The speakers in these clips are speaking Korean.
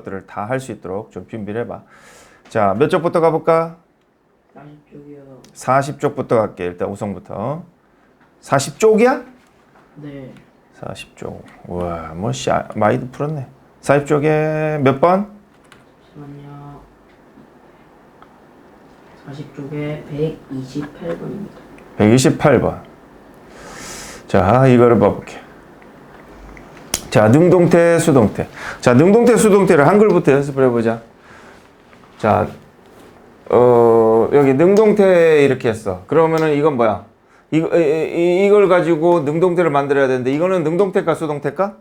것들을 다 할 수 있도록 좀 준비를 해봐. 자, 몇 쪽부터 가볼까? 40쪽이요. 40쪽부터 갈게. 일단 우선부터. 40쪽이야? 네. 40쪽. 우와, 뭐 많이도 풀었네. 40쪽에 몇 번? 잠시만요. 40쪽에 128번입니다. 128번. 자, 이거를 봐볼게. 자, 능동태, 수동태. 자, 능동태, 수동태를 한글부터 연습을 해보자. 자, 여기 능동태 이렇게 했어. 그러면은 이건 뭐야? 이걸 가지고 능동태를 만들어야 되는데, 이거는 능동태일까, 수동태일까?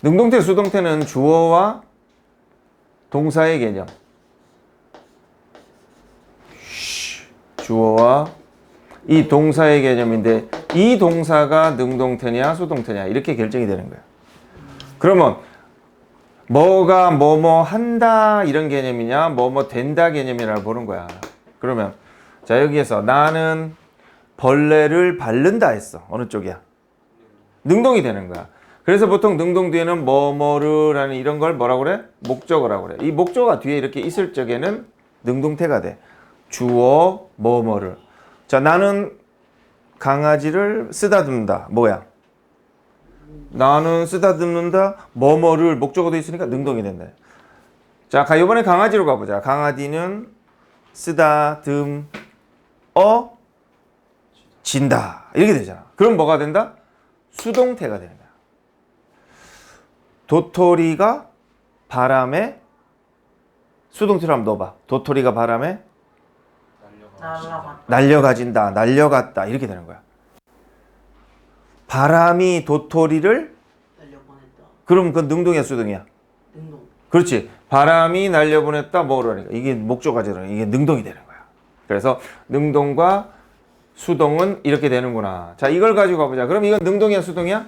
능동태, 수동태는 주어와 동사의 개념. 주어와 이 동사의 개념인데, 이 동사가 능동태냐 수동태냐 이렇게 결정이 되는 거야. 그러면 뭐가 뭐뭐 한다 이런 개념이냐 뭐뭐 된다 개념이라고 보는 거야. 그러면 자, 여기에서 나는 벌레를 바른다 했어. 어느 쪽이야? 능동이 되는 거야. 그래서 보통 능동 뒤에는 뭐뭐를 하는 이런 걸 뭐라고 그래? 목적어라고 그래. 이 목적어가 뒤에 이렇게 있을 적에는 능동태가 돼. 주어 뭐뭐를. 자, 나는 강아지를 쓰다듬는다. 뭐야? 나는 쓰다듬는다. 뭐뭐를 목적어도 있으니까 능동이 된다. 자, 이번에 강아지로 가보자. 강아지는 쓰다듬어 진다. 이렇게 되잖아. 그럼 뭐가 된다? 수동태가 되는 거야. 도토리가 바람에 수동태로 한번 넣어봐. 도토리가 바람에 날려가진다. 날려갔다. 이렇게 되는 거야. 바람이 도토리를 날려보냈다. 그럼 그건 능동이야 수동이야? 능동. 그렇지. 바람이 날려보냈다. 뭐라니까. 이게 목적어잖아. 이게 능동이 되는 거야. 그래서 능동과 수동은 이렇게 되는구나. 자, 이걸 가지고 가보자. 그럼 이건 능동이야 수동이야?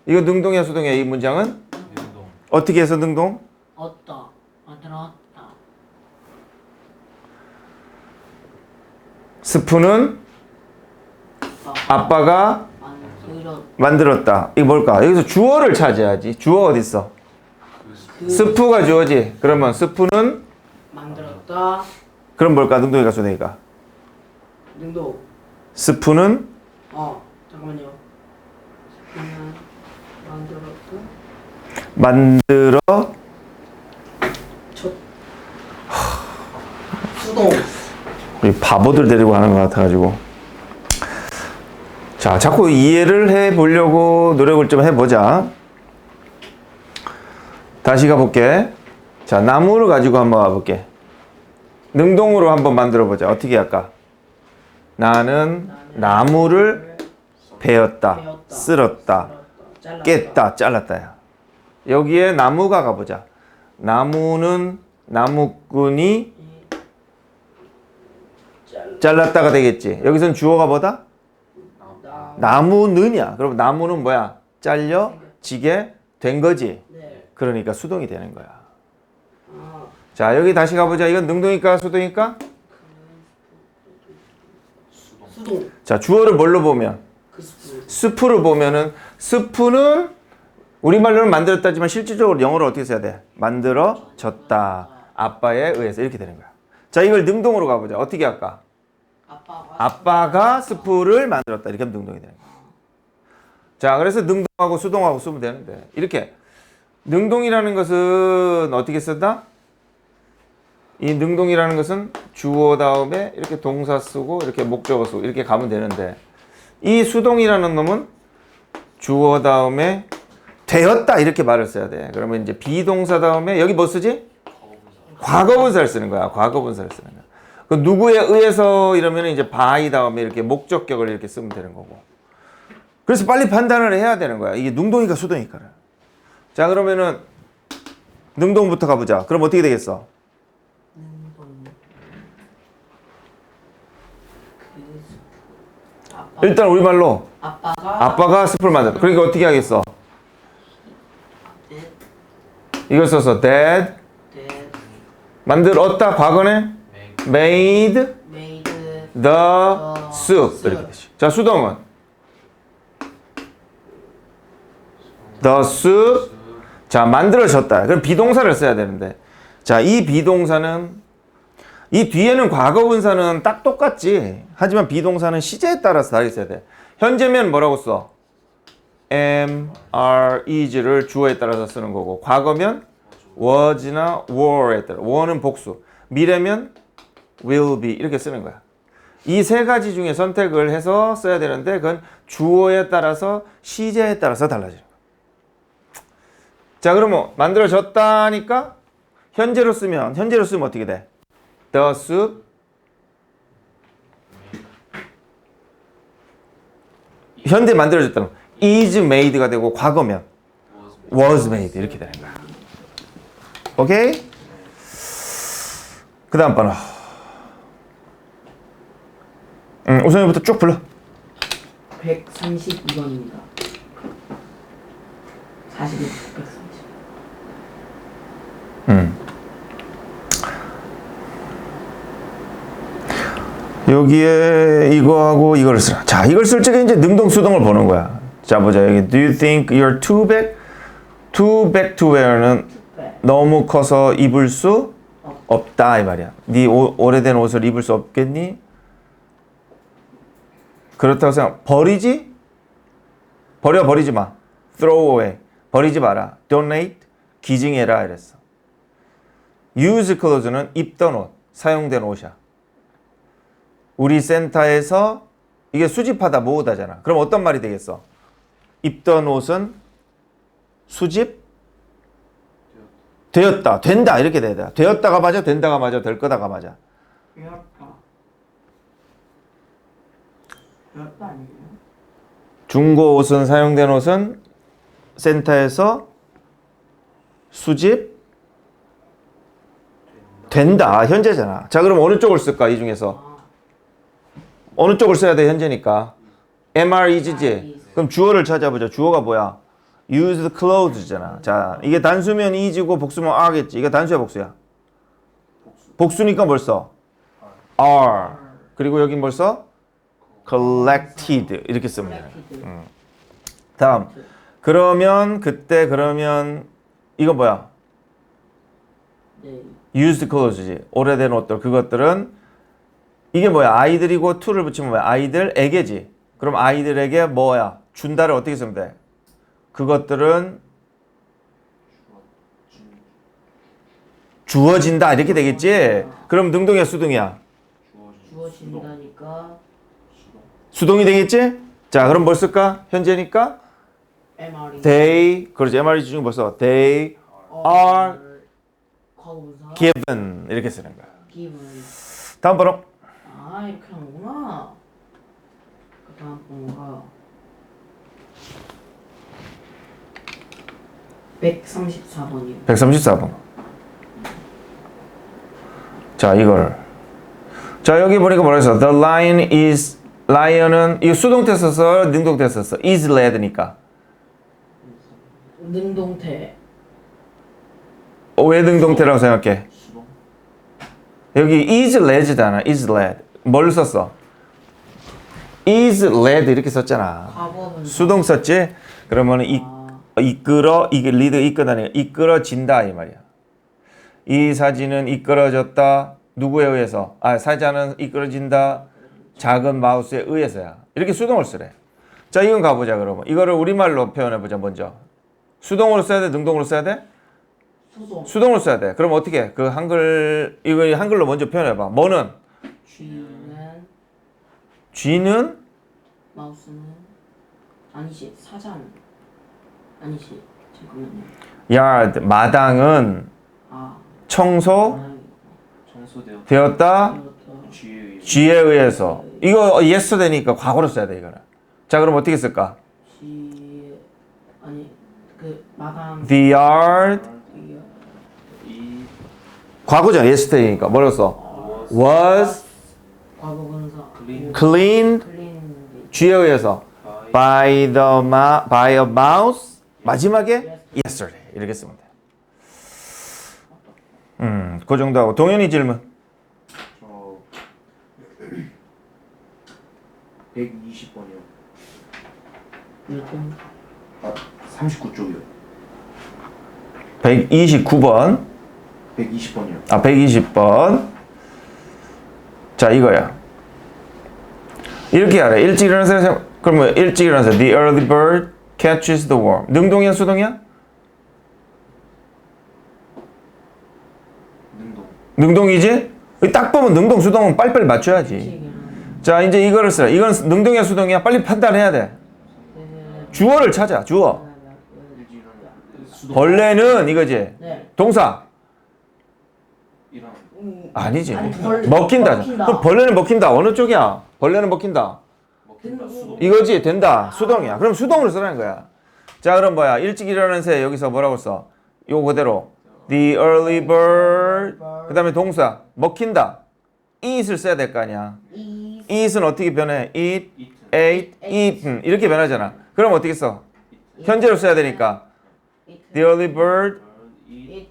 이거 능동이야 수동이야? 이 문장은? 능동. 어떻게 해서 능동? 얻다. 만들었다. 스푼은 아빠가 만들었다. 이거 뭘까? 여기서 주어를 찾아야지. 주어 어디 있어? 스프가 주어지. 그러면 스프는 만들었다. 그럼 뭘까? 능동이가 수동이가? 능동. 스프는 잠깐만요. 만들었다. 만들어 수동. 우리 바보들 데리고 하는 것 같아가지고. 자, 자꾸 이해를 해보려고 노력을 좀 해보자. 다시 가볼게. 자, 나무를 가지고 한번 가볼게. 능동으로 한번 만들어보자. 어떻게 할까? 나는 나무를 베었다, 쓸었다, 깼다, 잘랐다야. 여기에 나무가 가보자. 나무는 나무꾼이 잘랐다가 되겠지. 여기선 주어가 뭐다? 나무는이야. 그럼 나무는 뭐야? 잘려지게 된 거지. 그러니까 수동이 되는 거야. 자, 여기 다시 가보자. 이건 능동일까 수동일까? 수동. 자, 주어를 뭘로 보면? 스프로 보면은 스프는 우리말로는 만들었다지만 실질적으로 영어로 어떻게 써야 돼? 만들어졌다. 아빠에 의해서 이렇게 되는 거야. 자, 이걸 능동으로 가보자. 어떻게 할까? 아빠가 스프를 만들었다. 이렇게 하면 능동이 되는 거야. 자, 그래서 능동하고 수동하고 쓰면 되는데 이렇게 능동이라는 것은 어떻게 쓴다? 이 능동이라는 것은 주어 다음에 이렇게 동사 쓰고 이렇게 목적어 쓰고 이렇게 가면 되는데, 이 수동이라는 놈은 주어 다음에 되었다 이렇게 말을 써야 돼. 그러면 이제 비동사 다음에 여기 뭐 쓰지? 과거분사를 쓰는 거야. 과거분사를 쓰는 거야. 그 누구에 의해서 이러면 이제 by 다음에 이렇게 목적격을 이렇게 쓰면 되는 거고. 그래서 빨리 판단을 해야 되는 거야. 이게 능동이가 수동이니까. 자, 그러면은 능동부터 가보자. 그럼 어떻게 되겠어? 일단 우리말로 아빠가 스프를 만들었다. 그러니까 어떻게 하겠어? 이걸 써서 that 만들었다. 과거네 made the soup. 이렇게 되죠. 자, 수동은 The soup. 자, 만들어졌다. 그럼 비동사를 써야 되는데. 자, 이 비동사는 이 뒤에는 과거 분사는 딱 똑같지. 하지만 비동사는 시제에 따라서 다르게 써야 돼. 현재면 뭐라고 써? am, are, is를 주어에 따라서 쓰는 거고, 과거면 was나 were에 따라. were는 복수. 미래면 will be 이렇게 쓰는 거야. 이 세 가지 중에 선택을 해서 써야 되는데 그건 주어에 따라서 시제에 따라서 달라지는 거야. 자, 그러면 만들어졌다니까 현재로 쓰면 어떻게 돼? The soup 현재 만들어졌다는 is made가 되고 과거면 was made 이렇게 되는 거야. 오케이? 그 다음 번호. 우선이부터 쭉 불러. 132번입니다. 41, 130. 여기에 이거하고 이거를 쓰라. 자, 이걸 쓸 적에 이제 능동수동을 보는 거야. 자, 보자. 여기 Do you think you're too big? Too big to wear는 너무 커서 입을 수 없다 이 말이야. 네 오래된 옷을 입을 수 없겠니? 그렇다고 생각. 버리지? 버리지 마. Throw away. 버리지 마라. Donate. 기증해라 이랬어. Use clothes는 입던 옷, 사용된 옷이야. 우리 센터에서 이게 수집하다 모으다잖아. 그럼 어떤 말이 되겠어? 입던 옷은 수집 되었다, 된다 이렇게 돼야 돼. 되었다가 맞아, 된다가 맞아, 될 거다가 맞아. 되었다 아니에요? 중고 옷은 사용된 옷은 센터에서 수집 된다. 현재잖아. 자, 그럼 어느 쪽을 쓸까? 이 중에서 어느 쪽을 써야 돼? 현재니까. MR is지. 그럼 주어를 찾아보자. 주어가 뭐야? Used clothes잖아. 자, 이게 단수면 is고 복수면 are겠지. 이게 단수야 복수야? 복수니까 뭘 써? are. 그리고 여긴 뭘 써? collected. 이렇게 쓰면 돼. 다음. 그러면 이거 뭐야? 네. used clothes지. 오래된 옷들. 그것들은 이게 뭐야? 아이들이고 to를 붙이면 뭐야? 아이들에게지. 그럼 아이들에게 뭐야? 준다를 어떻게 쓰면 돼? 그것들은 주어진다 이렇게 되겠지? 그럼 능동이야 수동이야? 주어진다니까 수동이 되겠지? 자, 그럼 뭘 쓸까? 현재니까 MR이 they, 그렇지. MR이 중에 벌써 they are 과거분사 given 이렇게 쓰는 거야. given. 다음 번호. 아, 이렇게 하는구나. 그 다음 번호가 134번이요. 134번. 자, 이걸. 자, 여기 보니까 뭐라 했어? The lion is, lion은, 이거 수동태 썼어? 능동태 썼어? is led니까. 능동태. 왜 능동태라고 생각해? 여기 is led잖아. is led. 뭘 썼어? is led 이렇게 썼잖아. 과거분사. 수동 썼지? 그러면 이게 리드 이끌다니 이끌어진다 이 말이야. 이 사진은 이끌어졌다. 누구에 의해서? 사자는 이끌어진다. 작은 마우스에 의해서야. 이렇게 수동을 쓰래. 자, 이건 가보자 그러면. 이거를 우리말로 표현해보자 먼저. 수동으로 써야 돼? 능동으로 써야 돼? 수동. 수동으로 써야 돼. 그럼 어떻게? 그 이거 한글로 먼저 표현해봐. 뭐는? 쥐는? 마우스는 아니지. 사자는 아니지. 잠깐만요. yard, 마당은 아. 청소되었다. 되었다. 쥐에 의해서. 이거 yesterday니까 과거로 써야 돼 이거는. 자, 그럼 어떻게 쓸까? 아니 그 마당. The yard. 과거잖아. yesterday니까. 뭐라고 써? was 과거분사. cleaned. 쥐에 의해서. by a mouse. 마지막에 yesterday. 이렇게 쓰면 돼. 그 정도 하고. 동현이 질문. 120번이요. 몇 번? 4 39쪽이요. 129번. 120번이요. 아, 120번. 자, 이거야. 이렇게 하래. 일찍 일어나서, 그러면 일찍 일어나서 The early bird catches the worm. 능동이야, 수동이야? 능동. 능동이지? 딱 보면 능동, 수동은 빨리빨리 맞춰야지. 일찍 자, 이제 이거를 쓰라. 이건 능동이야, 수동이야? 빨리 판단해야 돼. 주어를 찾아, 주어. 일찍 일어나. 수동. 벌레는 이거지. 네. 동사. 일어나. 아니지. 아니, 벌- 먹힌다. 먹힌다. 그럼 벌레는 먹힌다. 어느 쪽이야? 벌레는 먹힌다. 먹힌다. 수동. 이거지, 된다. 수동이야. 그럼 수동으로 쓰라는 거야. 자, 그럼 뭐야? 일찍 일어나는 새 여기서 뭐라고 써? 요거 그대로. The early bird. 그 다음에 동사. 먹힌다. eat을 써야 될 거 아니야. 이 eat은 어떻게 변해? eat, 이트. ate, eaten. 이렇게 변하잖아. 그럼 어떻게 써? 현재로 써야 되니까. The early bird. 이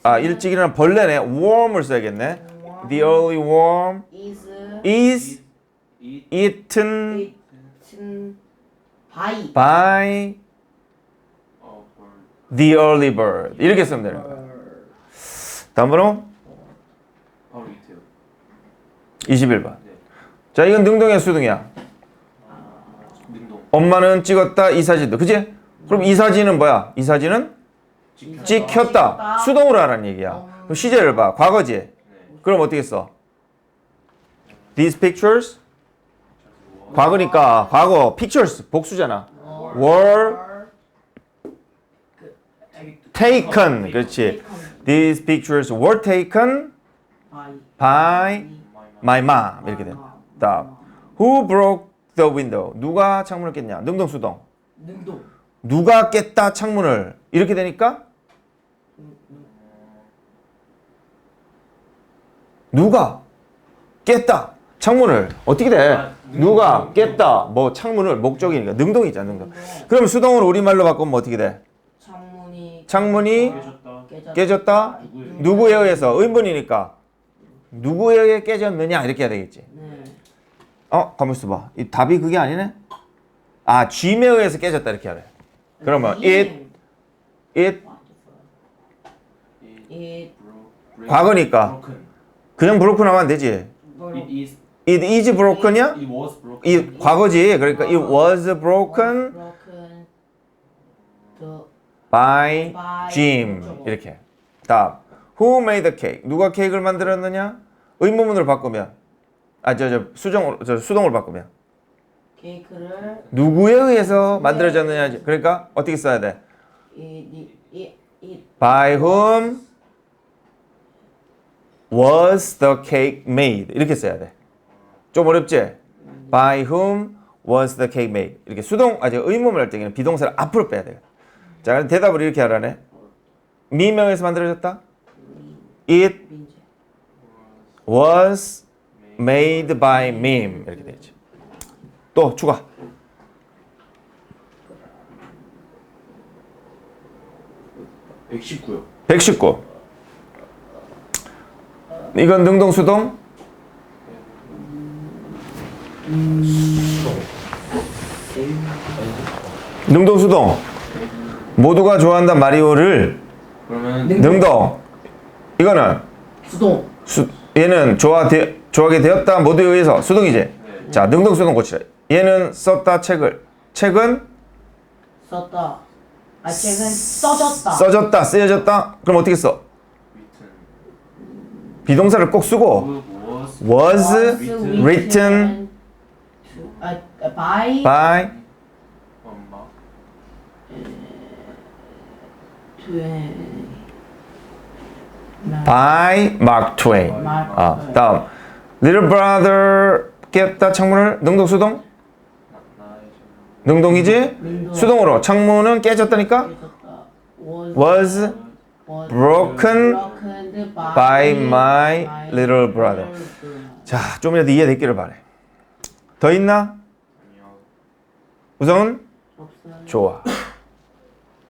아, 일찍 일어난 벌레네. warm을 써야겠네. The early worm is is 이 eaten eaten by by 벌. the early bird. 이렇게 쓰면 되는 거야. 다음으로 바로 이트요. 21번. 네. 자, 이건 능동이야, 수동이야? 능동. 엄마는 찍었다, 이 사진도. 그지? 그럼 이 사진은 뭐야? 이 사진은 찍혔다. 수동으로 하라는 얘기야. 그럼 시제를 봐. 과거지? 네. 그럼 어떻게 써? These pictures? 과거니까 과거 pictures 복수잖아. were taken. 그렇지. These pictures were taken by by my mom. 이렇게 돼. 다음. Who broke the window? 누가 창문을 깼냐? 능동 수동. 능동 누가 깼다 창문을. 이렇게 되니까 누가 깼다 창문을. 어떻게 돼? 누가 깼다 뭐 창문을. 목적이니까 능동이잖아, 능동. 그럼 수동으로 우리말로 바꾸면 어떻게 돼? 창문이 깨졌다. 깨졌다. 누구에 의해서? 의문이니까 누구에 의해 깨졌느냐 이렇게 해야 되겠지. 네. 가만 있어봐. 이 답이 그게 아니네. 아, G에 의해서 깨졌다 이렇게 하래. 그러면 it it 과거니까 broken. 그냥 broken 하면 안 되지. It is. It is broken이야? It was broken. 이 과거지. 그러니까 it was broken broken the by by Jim. 이렇게. 다음. Who made the cake? 누가 케이크를 만들었느냐? 의문문으로 바꾸면 수동으로 바꾸면 케이크를 누구에 의해서 만들어졌느냐? 그러니까 어떻게 써야 돼? it By whom was the cake made? 이렇게 써야 돼. 좀 어렵지? By whom was the cake made? 이렇게 의문을 할 때는 비동사를 앞으로 빼야 돼. 자, 그럼 대답을 이렇게 하라네. 미명에서 만들어졌다. It 민재 was made by Mim. 이렇게 되지. 또 추가. 네. 119요. 119. 이건 능동 수동? 능동 수동. 모두가 좋아한다 마리오를 그러면 능동. 이거는 수동 얘는 좋아하게 되었다 모두에 의해서 수동이지. 네. 자, 능동 수동 고치라. 얘는 썼다 책은 썼다 책은 써졌다 써졌다 쓰여졌다. 그럼 어떻게 써? written. 비동사를 꼭 쓰고 was was written by by 엄마. by Mark Twain. 다음. Little brother 깼다 창문을 능동 수동? 능동이지? 능동. 수동으로 창문은 깨졌다니까? was broken by my little brother. 자, 좀이라도 이해됐기를 바래. 더 있나? 아니요. 우선 없어요. 좋아.